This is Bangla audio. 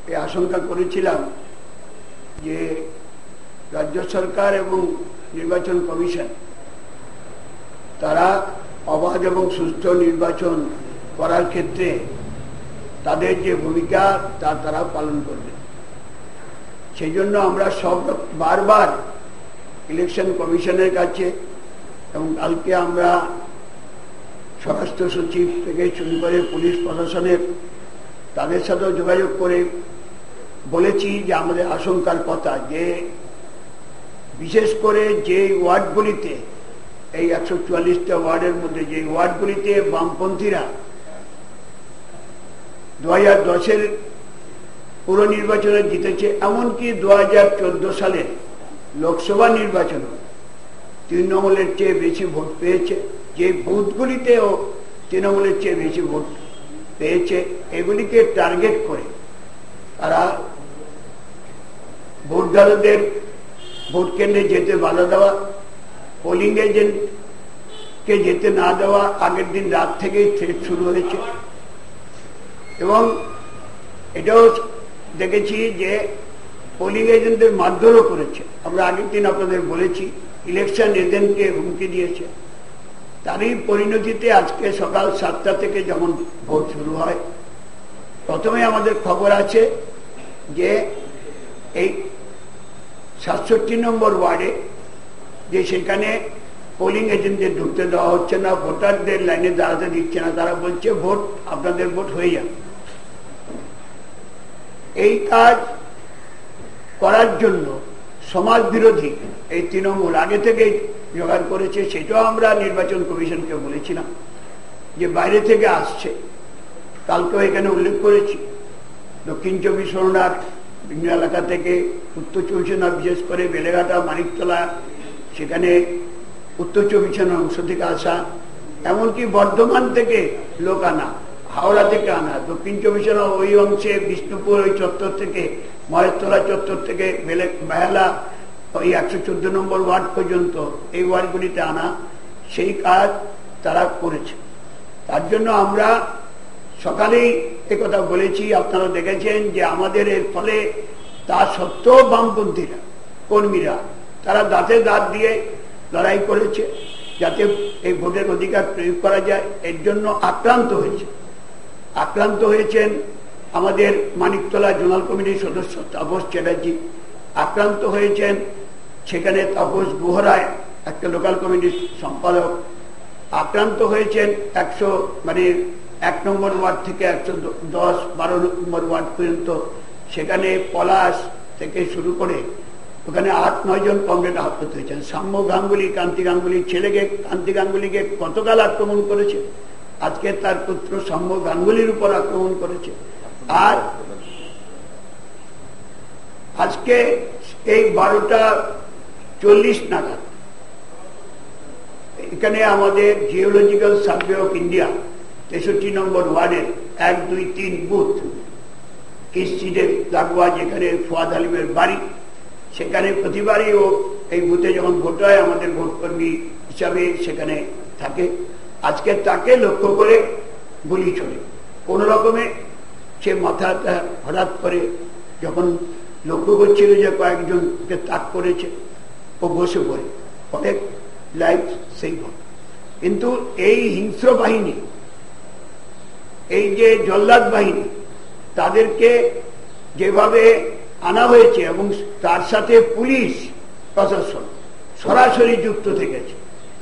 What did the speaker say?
এই আশঙ্কা করেছিলাম যে রাজ্য সরকার এবং নির্বাচন কমিশন তারা অবাধ এবং সুষ্ঠ নির্বাচন করার ক্ষেত্রে তাদের যে ভূমিকা তা তারা পালন করবে। সেই জন্য আমরা সব বারবার ইলেকশন কমিশনের কাছে এবং কালকে আমরা স্বরাষ্ট্র সচিব থেকে শুরু করে পুলিশ প্রশাসনের তাদের সাথেও যোগাযোগ করে বলেছি যে আমাদের আশঙ্কার কথা যে বিশেষ করে যে ওয়ার্ডগুলিতে এই 144টা ওয়ার্ডের মধ্যে যে ওয়ার্ডগুলিতে বামপন্থীরা 2010-এর পুর নির্বাচনে জিতেছে, এমনকি 2014 সালের লোকসভা নির্বাচন তৃণমূলের চেয়ে বেশি ভোট পেয়েছে, যে বুথগুলিতেও তৃণমূলের চেয়ে বেশি ভোট পেয়েছে, এগুলিকে টার্গেট করে তারা ভোটদাতাদের ভোট কেন্দ্রে যেতে বাধা দেওয়া, পোলিং এজেন্টকে যেতে না দেওয়া, আগের দিন রাত থেকেই থ্রেট শুরু হয়েছে। এবং এটাও দেখেছি যে পোলিং এজেন্টদের মারধরও করেছে। আমরা আগের দিন আপনাদের বলেছি ইলেকশন এজেন্টকে হুমকি দিয়েছে। তারই পরিণতিতে আজকে সকাল 7টা থেকে যখন ভোট শুরু হয়, প্রথমে আমাদের খবর আছে যে এই 67 নম্বর ওয়ার্ডে যে সেখানে পোলিং এজেন্টদের ঢুকতে দেওয়া হচ্ছে না, ভোটারদের লাইনে দাঁড়াতে দিচ্ছে না, তারা বলছে ভোট আপনাদের ভোট হয়ে যাবে। এই কাজ করার জন্য সমাজ বিরোধী এই তৃণমূল আগে থেকেই জোগাড় করেছে। সেটাও আমরা নির্বাচন কমিশনকে বলেছিলাম যে বাইরে থেকে আসছে। কালকেও এখানে উল্লেখ করেছি দক্ষিণ 24 পরগনার বিভিন্ন এলাকা থেকে, উত্তর 24 পরগনা বিশেষ করে বেলেঘাটা, মানিকতলা, সেখানে উত্তর 24 পরগনার অংশ থেকে আসা, এমনকি বর্ধমান থেকে লোক আনা, হাওড়া থেকে আনা, দক্ষিণ 24 পরগনা ওই অংশে বিষ্ণুপুর ওই চত্বর থেকে, মহেশতলা চত্বর থেকে বেহালা ওই 114 নম্বর ওয়ার্ড পর্যন্ত এই ওয়ার্ডগুলিতে আনা, সেই কাজ তারা করেছে। তার জন্য আমরা সকালেই একথা বলেছি, আপনারা দেখেছেন যে আমাদের এর ফলে তা সত্ত্বেও বামপন্থীরা কর্মীরা তারা দাঁতে দাঁত দিয়ে লড়াই করেছে যাতে এই ভোটের অধিকার প্রয়োগ করা যায়। এর জন্য আক্রান্ত হয়েছেন আমাদের মানিকতলা জোনাল কমিটির সদস্য তাপস চ্যাটার্জি, আক্রান্ত হয়েছেন সেখানে তাপস গুহরায় একটা লোকাল কমিটির সম্পাদক, আক্রান্ত হয়েছেন 1 নম্বর ওয়ার্ড থেকে 110-12 নম্বর ওয়ার্ড পর্যন্ত, সেখানে পলাশ থেকে শুরু করে ওখানে 8-9 জন কমরেড আহত হয়েছেন। সাম্য গাঙ্গুলি, কান্তি গাঙ্গুলির ছেলেকে, কান্তি গাঙ্গুলিকে গতকাল আক্রমণ করেছে, আজকে তার পুত্র সাম্য গাঙ্গুলির উপর আক্রমণ করেছে। আর আজকে এই 12:40 নাগাদ এখানে আমাদের জিওলজিক্যাল সার্ভে অফ ইন্ডিয়া 63 নম্বর ওয়ার্ডের 1, 2, 3 বুথ কিস্টিডের লাগোয়া, যেখানে ফুয়াদ আলিমের বাড়ি, সেখানে প্রতিবারই ও এই বুথে যখন ভোট হয় আমাদের ভোটকর্মী হিসাবে সেখানে থাকে। আজকে তাকে লক্ষ্য করে গুলি চলে, কোন রকমে সে মাথাটা হঠাৎ করে যখন লক্ষ্য করছিল যে কয়েকজনকে তাক করেছে, ও বসে পড়ে, অনেক লাইফ সেভ হয়। কিন্তু এই হিংস্র বাহিনী, এই যে জল্লাদ বাহিনী, তাদেরকে যেভাবে আনা হয়েছে এবং তার সাথে পুলিশ প্রশাসন সরাসরি যুক্ত থেকেছে,